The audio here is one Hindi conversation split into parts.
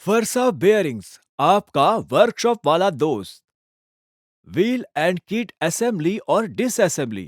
फरसा बेयरिंग्स आपका वर्कशॉप वाला दोस्त। व्हील एंड किट असेंबली और डिसअसेंबली।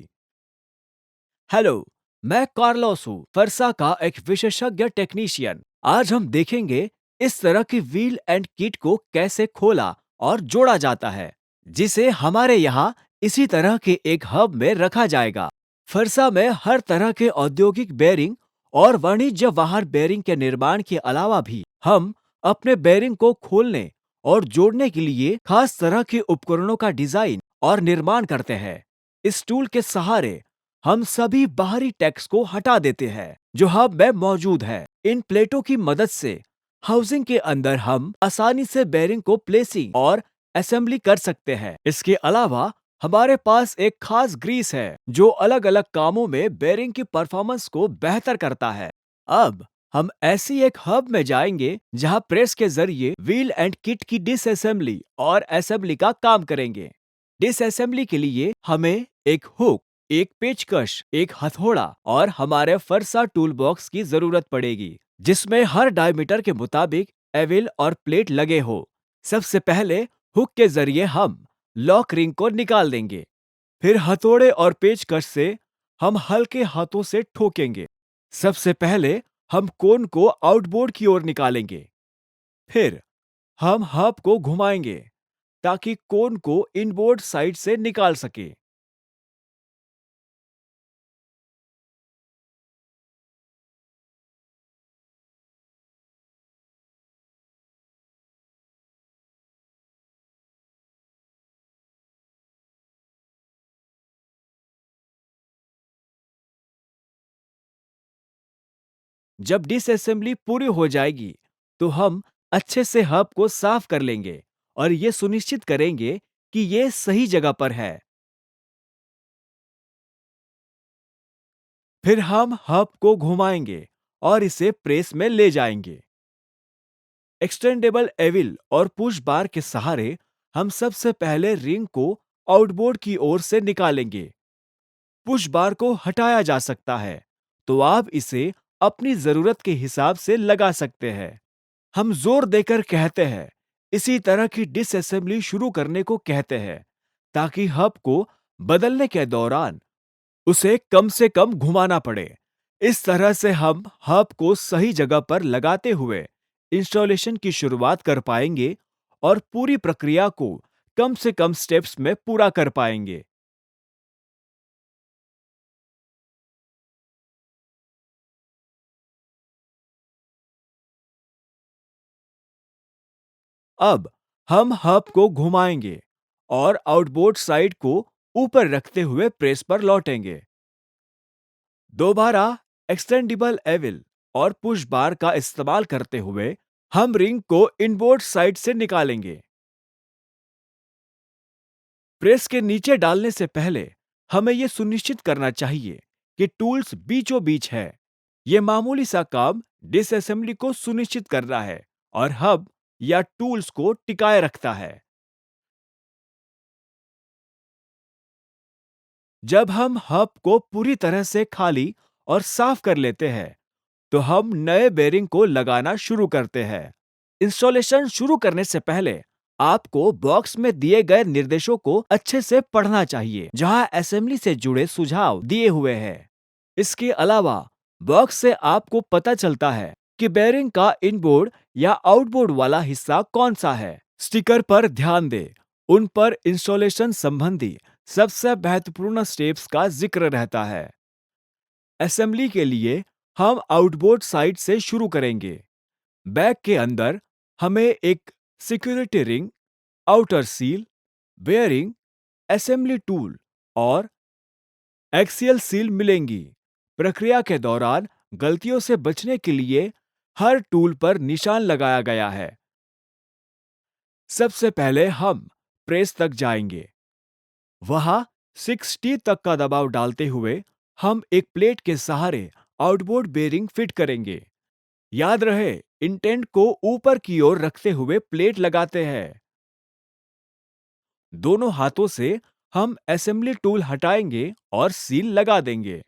हेलो, मैं कार्लोस हूँ, फरसा का एक विशेषज्ञ टेक्नीशियन। आज हम देखेंगे इस तरह की व्हील एंड किट को कैसे खोला और जोड़ा जाता है, जिसे हमारे यहाँ इसी तरह के एक हब में रखा जाएगा। फरसा में हर तरह के औद्योगिक बेयरिंग और वाणिज्य वाहन बेयरिंग के निर्माण के अलावा भी हम अपने बेयरिंग को खोलने और जोड़ने के लिए खास तरह के उपकरणों का डिजाइन और निर्माण करते हैं। इस टूल के सहारे हम सभी बाहरी टैक्स को हटा देते हैं जो हब में मौजूद है। इन प्लेटों की मदद से हाउसिंग के अंदर हम आसानी से बेयरिंग को प्लेसिंग और असेंबली कर सकते हैं। इसके अलावा हमारे पास एक खास ग्रीस है जो अलग अलग कामों में बेयरिंग की परफॉर्मेंस को बेहतर करता है। अब हम ऐसी एक हब में जाएंगे जहां प्रेस के जरिए व्हील एंड किट की डिसअसेंबली और असेंबली का काम करेंगे। डिसअसेंबली के लिए हमें एक हुक, एक पेचकश, एक हथौड़ा और हमारे फरसा टूल बॉक्स की जरूरत पड़ेगी, जिसमें हर डायमीटर के मुताबिक एविल और प्लेट लगे हो। सबसे पहले हुक के जरिए हम लॉक रिंग को निकाल देंगे। फिर हथौड़े और पेचकश से हम हल्के हाथों से ठोकेंगे। सबसे पहले हम कोन को आउटबोर्ड की ओर निकालेंगे। फिर हम हब को घुमाएंगे ताकि कोन को इनबोर्ड साइड से निकाल सके। जब डिसअसेंबली पूरी हो जाएगी तो हम अच्छे से हब को साफ कर लेंगे और ये सुनिश्चित करेंगे कि ये सही जगह पर है। फिर हम हब को घुमाएंगे और इसे प्रेस में ले जाएंगे। एक्सटेंडेबल एविल और पुश बार के सहारे हम सबसे पहले रिंग को आउटबोर्ड की ओर से निकालेंगे। पुश बार को हटाया जा सकता है, तो आप इसे अपनी जरूरत के हिसाब से लगा सकते हैं। हम जोर देकर कहते हैं, इसी तरह की डिसअसेंबली शुरू करने को कहते हैं, ताकि हब को बदलने के दौरान उसे कम से कम घुमाना पड़े। इस तरह से हम हब को सही जगह पर लगाते हुए इंस्टॉलेशन की शुरुआत कर पाएंगे और पूरी प्रक्रिया को कम से कम स्टेप्स में पूरा कर पाएंगे। अब हम हब को घुमाएंगे और आउटबोर्ड साइड को ऊपर रखते हुए प्रेस पर लौटेंगे। दोबारा एक्सटेंडिबल एविल और पुश बार का इस्तेमाल करते हुए हम रिंग को इनबोर्ड साइड से निकालेंगे। प्रेस के नीचे डालने से पहले हमें यह सुनिश्चित करना चाहिए कि टूल्स बीचों बीच है। यह मामूली सा काम डिसअसेंबली को सुनिश्चित करना है और हब या टूल्स को टिकाए रखता है। जब हम हब को पूरी तरह से खाली और साफ कर लेते हैं, तो हम नए बेरिंग को लगाना शुरू करते हैं। इंस्टॉलेशन शुरू करने से पहले आपको बॉक्स में दिए गए निर्देशों को अच्छे से पढ़ना चाहिए, जहां असेंबली से जुड़े सुझाव दिए हुए हैं। इसके अलावा बॉक्स से आपको पता चलता है कि बेरिंग का इनबोर्ड या आउटबोर्ड वाला हिस्सा कौन सा है। स्टिकर पर ध्यान दें, उन पर इंस्टॉलेशन संबंधी सबसे महत्वपूर्ण स्टेप्स का जिक्र रहता है। असेंबली के लिए हम आउटबोर्ड साइड से शुरू करेंगे। बैग के अंदर हमें एक security ring, outer seal, bearing, assembly tool और एक्सियल सील मिलेंगी। प्रक्रिया के दौरान गलतियों से बचने के लिए हर टूल पर निशान लगाया गया है। सबसे पहले हम प्रेस तक जाएंगे। वहां 6T तक का दबाव डालते हुए हम एक प्लेट के सहारे आउटबोर्ड बेरिंग फिट करेंगे। याद रहे, इंटेंट को ऊपर की ओर रखते हुए प्लेट लगाते हैं। दोनों हाथों से हम असेंबली टूल हटाएंगे और सील लगा देंगे।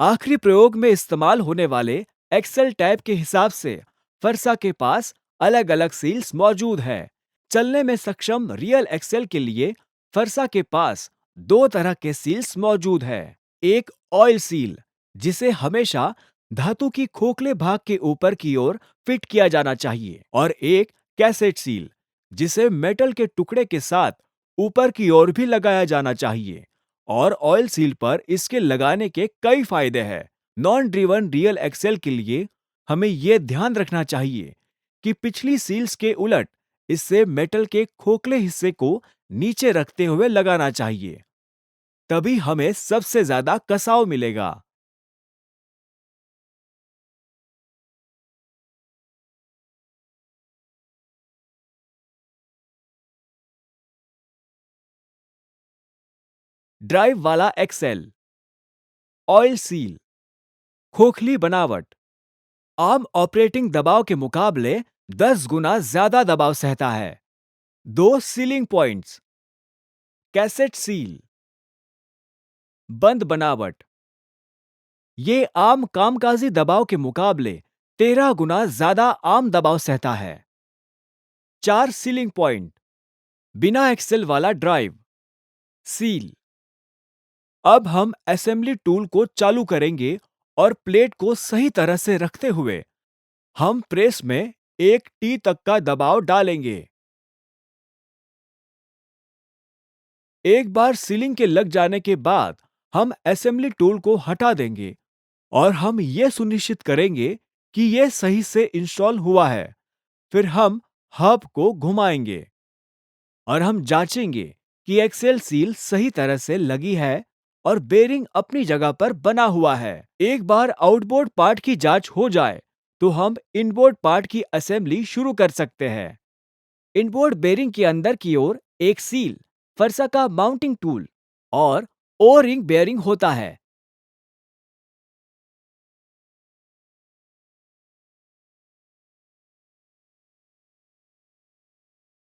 आखिरी प्रयोग में इस्तेमाल होने वाले एक्सेल टैब के हिसाब से फरसा के पास अलग अलग सील्स मौजूद हैं। चलने में सक्षम रियल एक्सेल के लिए फरसा के पास दो तरह के सील्स मौजूद हैं। एक ऑयल सील, जिसे हमेशा धातु की खोखले भाग के ऊपर की ओर फिट किया जाना चाहिए, और एक कैसेट सील, जिसे मेटल के टुकड़े के साथ ऊपर की ओर भी लगाया जाना चाहिए। और ऑयल सील पर इसके लगाने के कई फायदे हैं। नॉन ड्रिवन रियल एक्सेल के लिए हमें यह ध्यान रखना चाहिए कि पिछली सील्स के उलट इससे मेटल के खोखले हिस्से को नीचे रखते हुए लगाना चाहिए, तभी हमें सबसे ज्यादा कसाव मिलेगा। ड्राइव वाला एक्सेल। Oil seal. खोखली बनावट। आम ऑपरेटिंग दबाव के मुकाबले 10 गुना ज्यादा दबाव सहता है। दो सीलिंग पॉइंट्स। Cassette seal. बंद बनावट। ये आम कामकाजी दबाव के मुकाबले 13 गुना ज्यादा आम दबाव सहता है। चार सीलिंग पॉइंट। बिना एक्सेल वाला ड्राइव। सील। अब हम असेंबली टूल को चालू करेंगे और प्लेट को सही तरह से रखते हुए हम प्रेस में 1 टी तक का दबाव डालेंगे। एक बार सीलिंग के लग जाने के बाद हम असेंबली टूल को हटा देंगे और हम यह सुनिश्चित करेंगे कि यह सही से इंस्टॉल हुआ है। फिर हम हब को घुमाएंगे और हम जांचेंगे कि एक्सेल सील सही तरह से लगी है और बेरिंग अपनी जगह पर बना हुआ है। एक बार आउटबोर्ड पार्ट की जांच हो जाए तो हम इनबोर्ड पार्ट की असेंबली शुरू कर सकते हैं। इनबोर्ड बेरिंग के अंदर की ओर एक सील, फरसा का माउंटिंग टूल और ओ रिंग बेयरिंग होता है।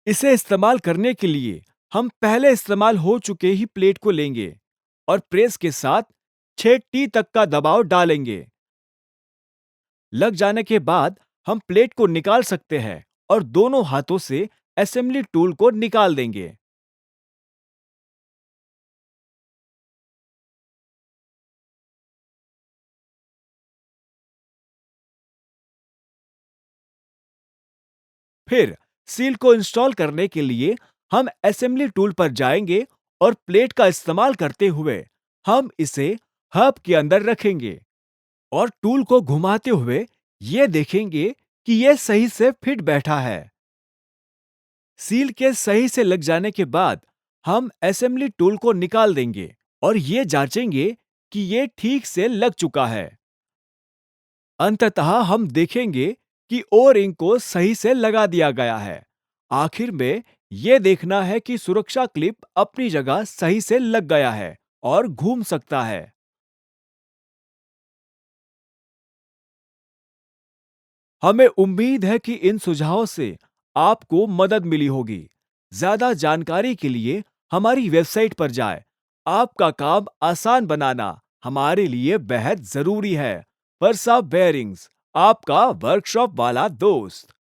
इसे इस्तेमाल करने के लिए हम पहले इस्तेमाल हो चुके ही प्लेट को लेंगे और प्रेस के साथ 6 टी तक का दबाव डालेंगे। लग जाने के बाद हम प्लेट को निकाल सकते हैं और दोनों हाथों से असेंबली टूल को निकाल देंगे। फिर सील को इंस्टॉल करने के लिए हम असेंबली टूल पर जाएंगे और प्लेट का इस्तेमाल करते हुए हम इसे हब के अंदर रखेंगे और टूल को घुमाते हुए यह देखेंगे कि यह सही से फिट बैठा है। सील के सही से लग जाने के बाद हम असेंबली टूल को निकाल देंगे और यह जांचेंगे कि यह ठीक से लग चुका है। अंततः हम देखेंगे कि ओ रिंग को सही से लगा दिया गया है। आखिर में यह देखना है कि सुरक्षा क्लिप अपनी जगह सही से लग गया है और घूम सकता है। हमें उम्मीद है कि इन सुझावों से आपको मदद मिली होगी। ज्यादा जानकारी के लिए हमारी वेबसाइट पर जाएं। आपका काम आसान बनाना हमारे लिए बेहद जरूरी है। परसा बेयरिंग्स, आपका वर्कशॉप वाला दोस्त।